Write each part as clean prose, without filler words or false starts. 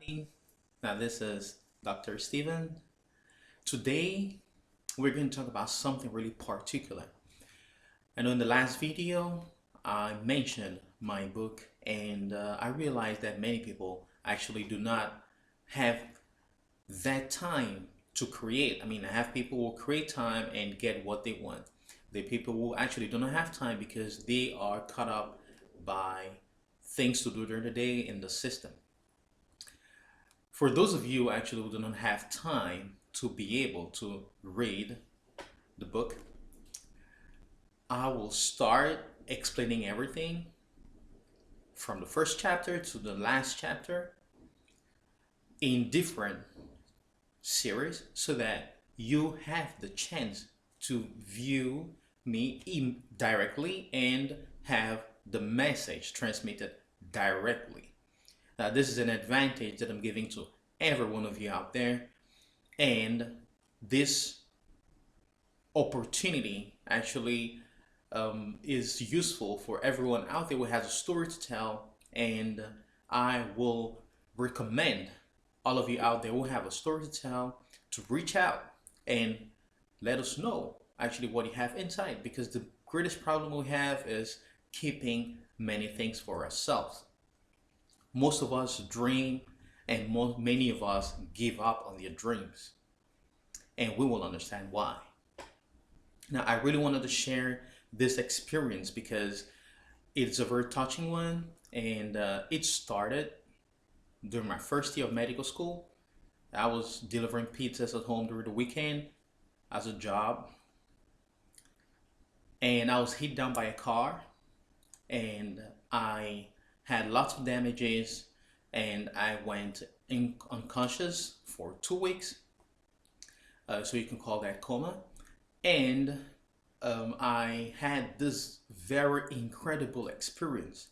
everybody. Now, this is Dr. Steven. Today, we're going to talk about something really particular. I know in the last video, I mentioned my book, and I realized that many people actually do not have that time to create. I have people who create time and get what they want. The people who actually do not have time because they are caught up by things to do during the day in the system. For those of you actually who do not have time to be able to read the book, I will start explaining everything from the first chapter to the last chapter in different series so that you have the chance to view me directly and have the message transmitted directly. Now, this is an advantage that I'm giving to every one of you out there, and this opportunity actually is useful for everyone out there who has a story to tell. And I will recommend all of you out there who have a story to tell to reach out and let us know actually what you have inside, because the greatest problem we have is keeping many things for ourselves. Most of us dream, and many of us give up on their dreams, and we will understand why. Now, I really wanted to share this experience because it's a very touching one, and it started during my first year of medical school. I was delivering pizzas at home during the weekend as a job, and I was hit down by a car, and I had lots of damages, and I went unconscious for 2 weeks. So you can call that coma. And I had this very incredible experience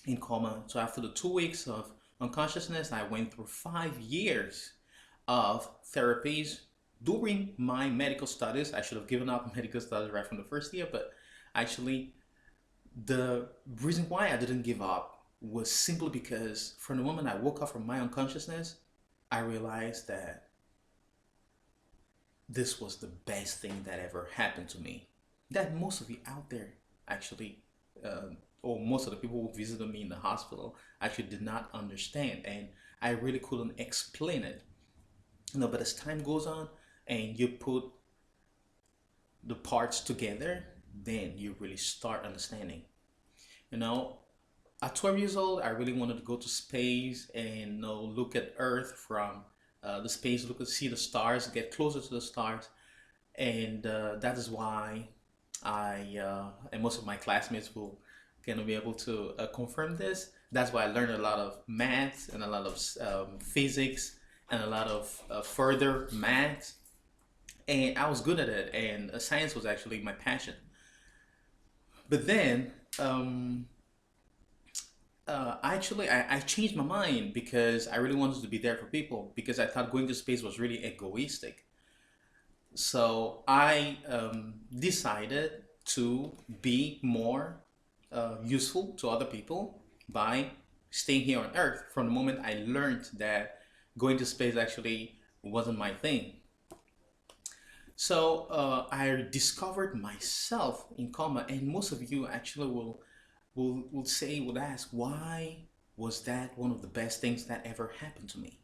in coma. So after the 2 weeks of unconsciousness, I went through 5 years of therapies during my medical studies. I should have given up medical studies right from the first year, but actually, the reason why I didn't give up was simply because from the moment I woke up from my unconsciousness, I realized that this was the best thing that ever happened to me. That most of you out there actually, or most of the people who visited me in the hospital actually did not understand, and I really couldn't explain it. But as time goes on and you put the parts together, then you really start understanding. You know, at 12 years old, I really wanted to go to space and look at Earth from the space, look at see the stars, get closer to the stars, and that is why and most of my classmates will gonna be able to confirm this. That's why I learned a lot of math and a lot of physics and a lot of further math, and I was good at it, and science was actually my passion. But then, I changed my mind because I really wanted to be there for people because I thought going to space was really egoistic. So I decided to be more useful to other people by staying here on Earth from the moment I learned that going to space actually wasn't my thing. So I discovered myself in coma, and most of you actually will ask, why was that one of the best things that ever happened to me?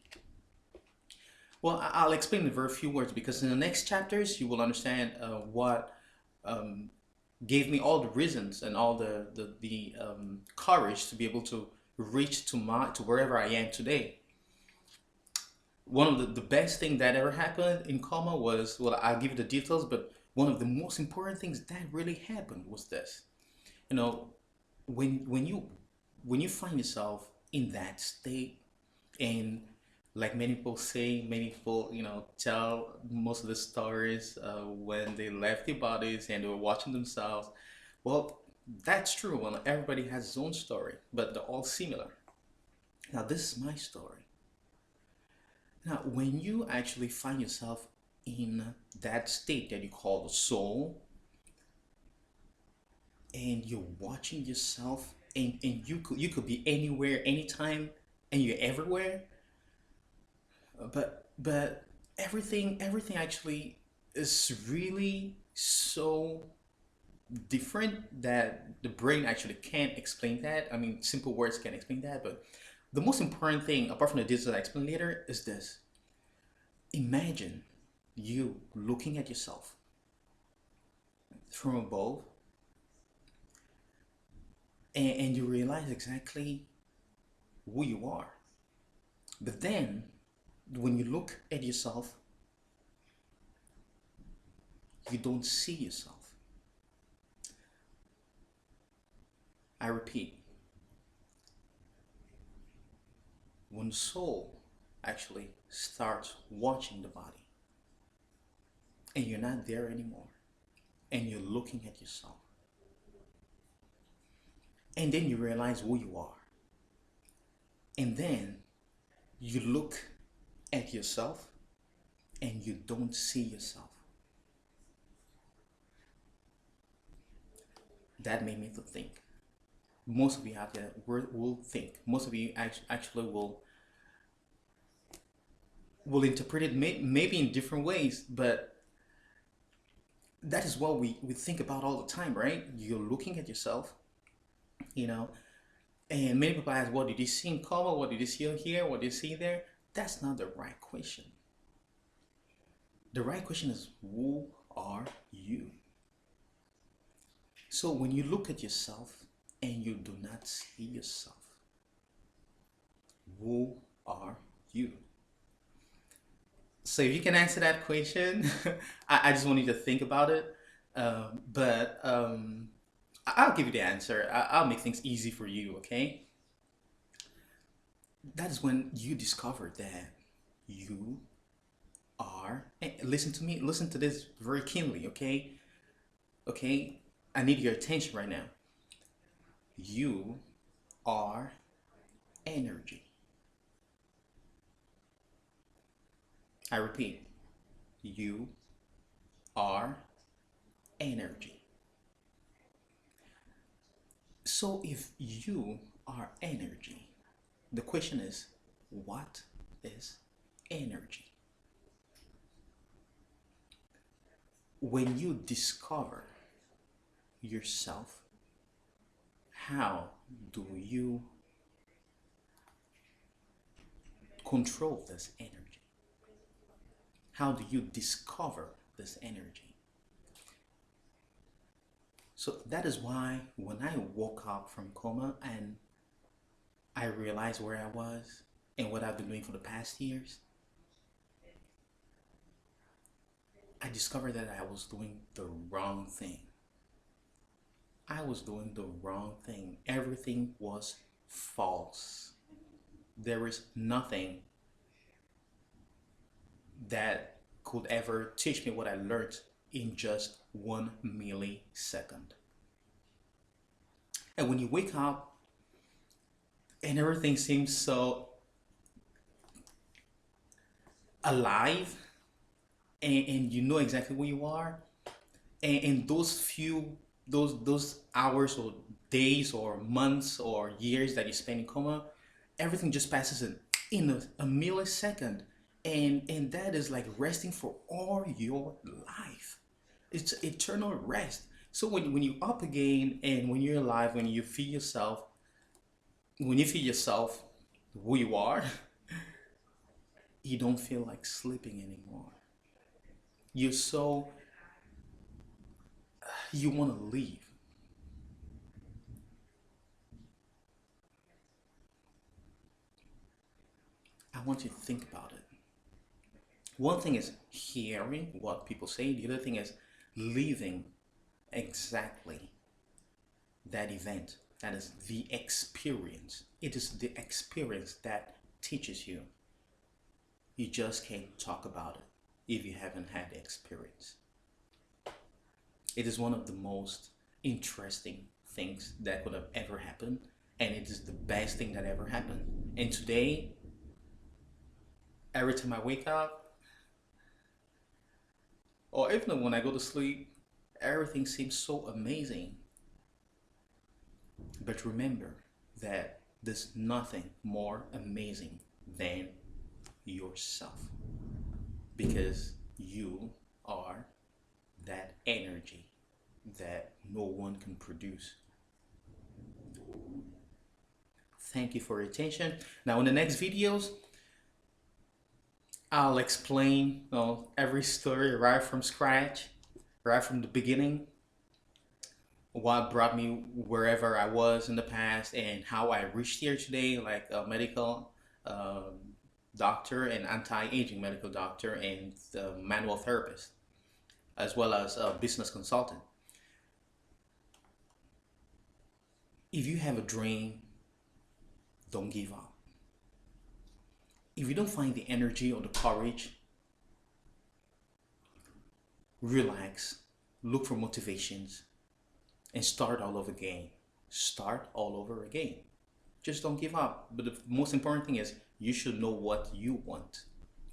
Well, I'll explain in very few words, because in the next chapters you will understand what gave me all the reasons and all the courage to be able to reach to wherever I am today. One of the best thing that ever happened in coma was, well, I'll give you the details, but one of the most important things that really happened was this. You know, when you find yourself in that state, and like many people say, many people tell most of the stories when they left their bodies and they were watching themselves. Well, that's true. Well, everybody has his own story, but they're all similar. Now, this is my story. Now, when you actually find yourself in that state that you call the soul, and you're watching yourself, and you could be anywhere, anytime, and you're everywhere, But everything actually is really so different that the brain actually can't explain that. I mean, simple words can't explain that. But the most important thing, apart from the details I explain later, is this: imagine you looking at yourself from above, and you realize exactly who you are. But then, when you look at yourself, you don't see yourself. I repeat, when the soul actually starts watching the body, and you're not there anymore, and you're looking at yourself, and then you realize who you are, and then you look at yourself and you don't see yourself. That made me to think. Most of you out there will think. Most of you actually will interpret it maybe in different ways, but that is what we think about all the time, right? You're looking at yourself, you know, and many people ask, what did you see in coma? What did you see here? What did you see there? That's not the right question. The right question is, who are you? So when you look at yourself and you do not see yourself, who are you? So if you can answer that question, I just want you to think about it. But I'll give you the answer. I'll make things easy for you, okay? That is when you discover that you are, and listen to me, listen to this very keenly, okay? Okay? I need your attention right now. You are energy. I repeat, you are energy. So if you are energy, the question is, what is energy? When you discover yourself, how do you control this energy? How do you discover this energy? So that is why when I woke up from coma and I realized where I was and what I've been doing for the past years, I discovered that I was doing the wrong thing. I was doing the wrong thing. Everything was false. There is nothing that could ever teach me what I learned in just 1 millisecond. And when you wake up and everything seems so alive, and you know exactly who you are, and those hours or days or months or years that you spend in coma, everything just passes in a millisecond, and that is like resting for all your life. It's eternal rest. So when you're up again and when you're alive, when you feel yourself, who you are, you don't feel like sleeping anymore. You're so, you want to leave. I want you to think about it. One thing is hearing what people say, the other thing is living exactly that event. That is the experience. It is the experience that teaches you. You just can't talk about it if you haven't had the experience. It is one of the most interesting things that could have ever happened, and it is the best thing that ever happened. And today, every time I wake up, or even when I go to sleep, everything seems so amazing. But remember that there's nothing more amazing than yourself, because you are that energy that no one can produce. Thank you for your attention. Now in the next videos, I'll explain every story right from scratch, right from the beginning, what brought me wherever I was in the past and how I reached here today, like a medical doctor and anti-aging medical doctor and manual therapist, as well as a business consultant. If you have a dream, don't give up. If you don't find the energy or the courage, relax, look for motivations, and start all over again. Start all over again. Just don't give up. But the most important thing is you should know what you want.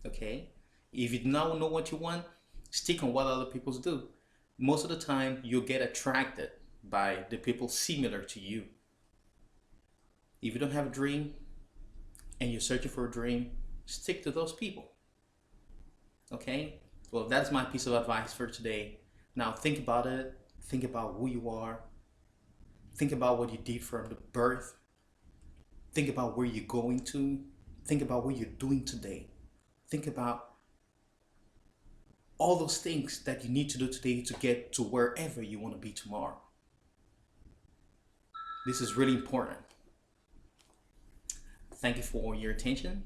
Okay? If you now know what you want, stick on what other people do. Most of the time, you'll get attracted by the people similar to you. If you don't have a dream and you're searching for a dream, stick to those people. Okay? Well, that's my piece of advice for today. Now think about it. Think about who you are. Think about what you did from the birth. Think about where you're going to. Think about what you're doing today. Think about all those things that you need to do today to get to wherever you want to be tomorrow. This is really important. Thank you for your attention,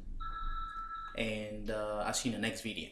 and I'll see you in the next video.